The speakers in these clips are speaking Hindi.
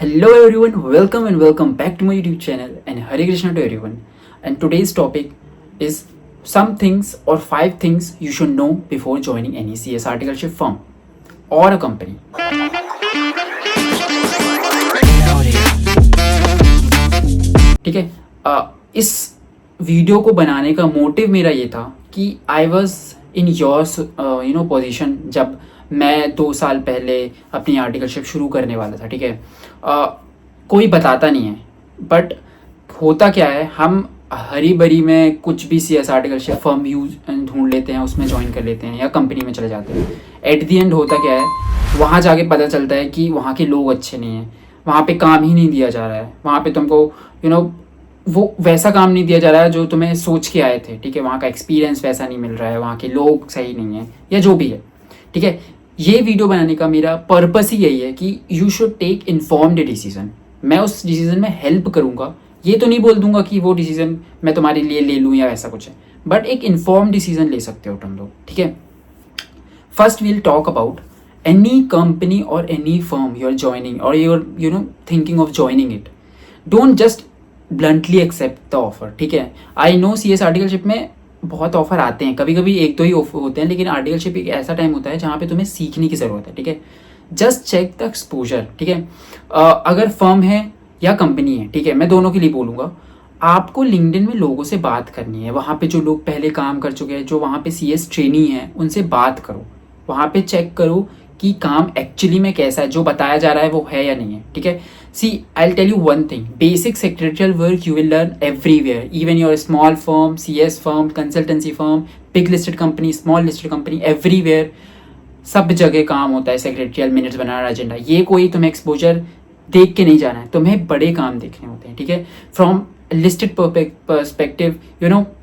Hello everyone, welcome and welcome back to my YouTube channel and Hare Krishna to everyone. And today's topic is some things or 5 things you should know before joining any CS articleship firm or a company. ठीक है, इस वीडियो को बनाने का मोटिव मेरा ये था कि I was in your position जब मैं 2 साल पहले अपनी आर्टिकलशिप शुरू करने वाला था. ठीक है, कोई बताता नहीं है, बट होता क्या है, हम हरी भरी में कुछ भी सी एस आर्टिकलशिप फर्म यूज ढूंढ लेते हैं, उसमें ज्वाइन कर लेते हैं या कंपनी में चले जाते हैं. एट दी एंड होता क्या है, वहाँ जाके पता चलता है कि वहाँ के लोग अच्छे नहीं हैं, वहाँ पे काम ही नहीं दिया जा रहा है, वहाँ पे तुमको वो वैसा काम नहीं दिया जा रहा है जो तुम्हें सोच के आए थे. ठीक है, वहाँ का एक्सपीरियंस वैसा नहीं मिल रहा है, वहाँ के लोग सही नहीं है या जो भी है. ठीक है, ये वीडियो बनाने का मेरा पर्पस ही यही है कि you should take informed decision. मैं उस डिसीजन में हेल्प करूँगा, ये तो नहीं बोल दूंगा कि वो डिसीजन मैं तुम्हारे लिए ले लूँ या ऐसा कुछ है, बट एक इन्फॉर्म्ड डिसीजन ले सकते हो तुम लोग. ठीक है, first we'll talk about any company और any firm you are joining और you are thinking of joining it. Don't just bluntly accept the offer. ठीक है, I know C S articleship में बहुत ऑफर आते हैं, कभी कभी 1-2 ही ऑफर होते हैं, लेकिन आर्टिकलशिप एक ऐसा टाइम होता है जहाँ पे तुम्हें सीखने की ज़रूरत है. ठीक है, जस्ट चेक द एक्सपोजर. ठीक है, अगर फर्म है या कंपनी है, ठीक है, मैं दोनों के लिए बोलूँगा, आपको लिंक्डइन में लोगों से बात करनी है. वहाँ पे जो लोग पहले काम कर चुके हैं, जो वहाँ पे सी एस ट्रेनी है, उनसे बात करो. वहाँ पे चेक करो कि काम एक्चुअली में कैसा है, जो बताया जा रहा है वो है या नहीं है. ठीक है, see I'll tell you one thing, basic secretarial work you will learn everywhere, even your small firm, CS firm, consultancy firm, big listed company, small listed company, everywhere सब जगह काम होता है सेक्रेटरियल, मिनट्स बनाना, एजेंडा. ये कोई तुम्हें एक्सपोजर देख के नहीं जाना है, तुम्हें बड़े काम देखने होते हैं. ठीक है, फ्रॉम लिस्टेड पर्सपेक्टिव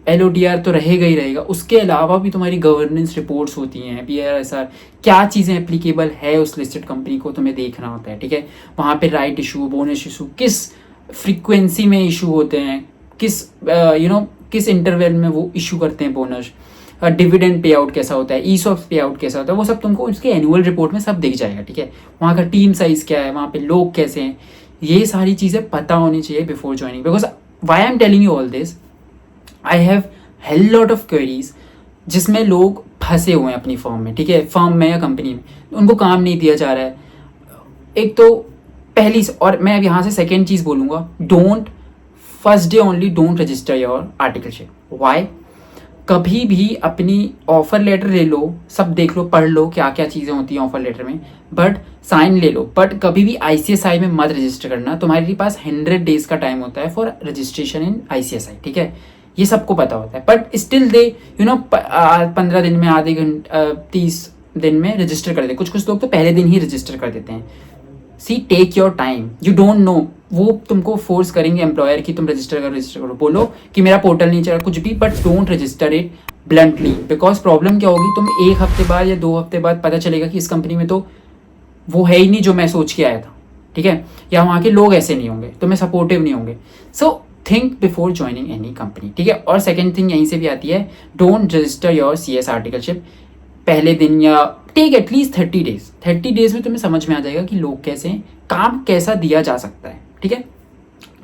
LODR तो रहेगा ही रहेगा, उसके अलावा भी तुम्हारी गवर्नेंस रिपोर्ट्स होती हैं, PRSR, क्या चीज़ें एप्लीकेबल है उस लिस्टेड कंपनी को तुम्हें देखना होता है. ठीक है, वहाँ पे राइट इशू, बोनस इशू, किस फ्रीक्वेंसी में इशू होते हैं, किस इंटरवल में वो इशू करते हैं बोनस, डिविडेंड पे आउट कैसा होता है, ESOP पे आउट कैसा होता है, वो सब तुमको उसके एनुअल रिपोर्ट में सब दिख जाएगा. ठीक है, वहाँ का टीम साइज़ क्या है, वहाँ पे लोग कैसे हैं, ये सारी चीज़ें पता होनी चाहिए before joining. Because why I am telling you all this, I have hell lot of queries जिसमें लोग फंसे हुए हैं अपनी फर्म में. ठीक है, फर्म में या कंपनी में उनको काम नहीं दिया जा रहा है. एक तो पहली, और मैं अब यहाँ से सेकेंड चीज़ बोलूँगा, don't first day only don't register your articleship. Why? कभी भी अपनी ऑफर लेटर ले लो, सब देख लो, पढ़ लो क्या क्या चीज़ें होती हैं ऑफर लेटर में, बट साइन ले लो, बट कभी भी ICSI में मत रजिस्टर करना. तुम्हारे पास 100 डेज का टाइम होता है फॉर रजिस्ट्रेशन इन ICSI. ठीक है, ये सबको पता होता है, बट स्टिल दे 15 दिन में, आधे घंटे, 30 दिन में रजिस्टर कर देते. कुछ लोग तो पहले दिन ही रजिस्टर कर देते हैं. See take your time, you don't know, वो तुमको फोर्स करेंगे एम्प्लॉयर कि तुम रजिस्टर करो, बोलो कि मेरा पोर्टल नहीं चल रहा, कुछ भी, but don't register it bluntly. Because problem क्या होगी, तुम 1 हफ्ते बाद या 2 हफ्ते बाद पता चलेगा कि इस कंपनी में तो वो है ही नहीं जो मैं सोच के आया था. ठीक है, या वहाँ के लोग ऐसे नहीं होंगे, तुम्हें सपोर्टिव नहीं होंगे. So think before joining any company. ठीक है, और सेकेंड थिंग यहीं से भी आती है, don't register your CS articleship पहले दिन, या टेक एटलीस्ट 30 डेज. 30 डेज में तुम्हें समझ में आ जाएगा कि लोग कैसे हैं, काम कैसा दिया जा सकता है. ठीक है,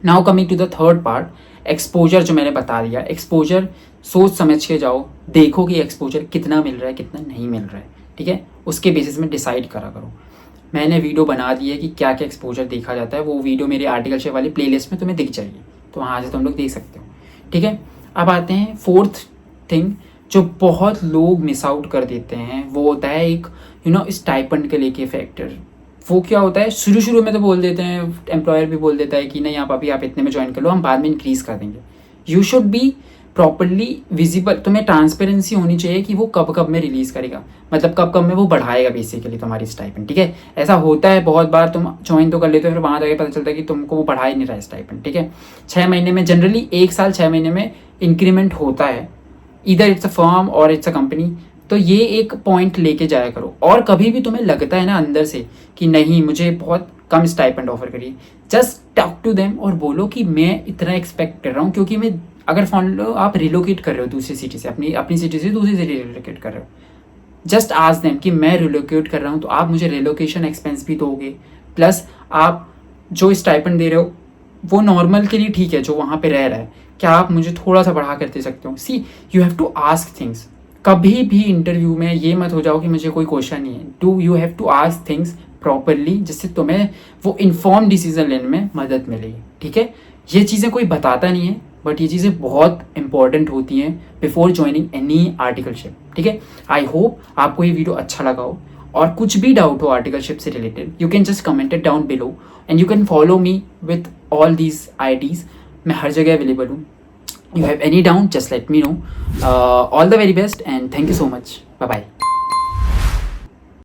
now coming to the third part, exposure. जो मैंने बता दिया, एक्सपोजर सोच समझ के जाओ, देखो कि एक्सपोजर कितना मिल रहा है, कितना नहीं मिल रहा है. ठीक है, उसके बेसिस में डिसाइड करा करो. मैंने वीडियो बना दी है कि क्या क्या एक्सपोजर देखा जाता है, वो वीडियो मेरे आर्टिकलशिप वाली प्लेलिस्ट में तुम्हें दिख जाएगी, तो वहाँ से तुम लोग देख सकते हो. ठीक है, अब आते हैं फोर्थ थिंग जो बहुत लोग मिस आउट कर देते हैं, वो होता है एक स्टाइपेंड के लेके फैक्टर. वो क्या होता है, शुरू में तो बोल देते हैं, एम्प्लॉयर भी बोल देता है कि नहीं, आप अभी आप इतने में ज्वाइन कर लो, हम बाद में इंक्रीज कर देंगे. You should be properly visible, तुम्हें ट्रांसपेरेंसी होनी चाहिए कि वो कब में रिलीज़ करेगा, मतलब कब में वो बढ़ाएगा बेसिकली तुम्हारी स्टाइपेंड. ठीक है, ऐसा होता है बहुत बार, तुम ज्वाइन तो कर लेते हो, फिर वहाँ जाके पता चलता है कि तुमको वो बढ़ा ही नहीं रहा है स्टाइपेंड. ठीक है, 6 महीने में, जनरली 1 साल 6 महीने में इंक्रीमेंट होता है, इधर इट्स अ फर्म और इट्स अ कंपनी. तो ये एक पॉइंट लेके जाया करो. और कभी भी तुम्हें लगता है ना अंदर से कि नहीं, मुझे बहुत कम स्टाइपेंड ऑफर करिए, जस्ट टॉक टू देम और बोलो कि मैं इतना एक्सपेक्ट कर रहा हूँ, क्योंकि मैं, अगर फॉलो आप रिलोकेट कर रहे हो दूसरी सिटी से, अपनी सिटी से दूसरी सिटी रिलोकेट कर रहे हो, जस्ट आस्क देम कि मैं रिलोकेट कर रहा हूँ, तो आप मुझे रिलोकेशन एक्सपेंस भी दोगे, प्लस आप जो स्टाइपेंड दे रहे हो वो नॉर्मल के लिए ठीक है जो वहाँ पे रह रहा है, क्या आप मुझे थोड़ा सा बढ़ा कर दे सकते हो? See, you have to ask things. कभी भी इंटरव्यू में ये मत हो जाओ कि मुझे कोई क्वेश्चन नहीं है। Do you have to ask things properly, जिससे तुम्हें वो इन्फॉर्म डिसीजन लेने में मदद मिलेगी, ठीक है? ये चीज़ें कोई बताता नहीं है, बट ये चीज़ें बहुत इंपॉर्टेंट होती हैं बिफोर ज्वाइनिंग एनी आर्टिकलशिप, ठीक है? आई होप आपको ये वीडियो अच्छा लगा हो, और कुछ भी डाउट हो आर्टिकलशिप से related, you can just comment it down below and you can follow me with all these IDs. मैं हर जगह अवेलेबल हूँ। You have any doubt, just let me know. All the very best and thank you so much. Bye bye.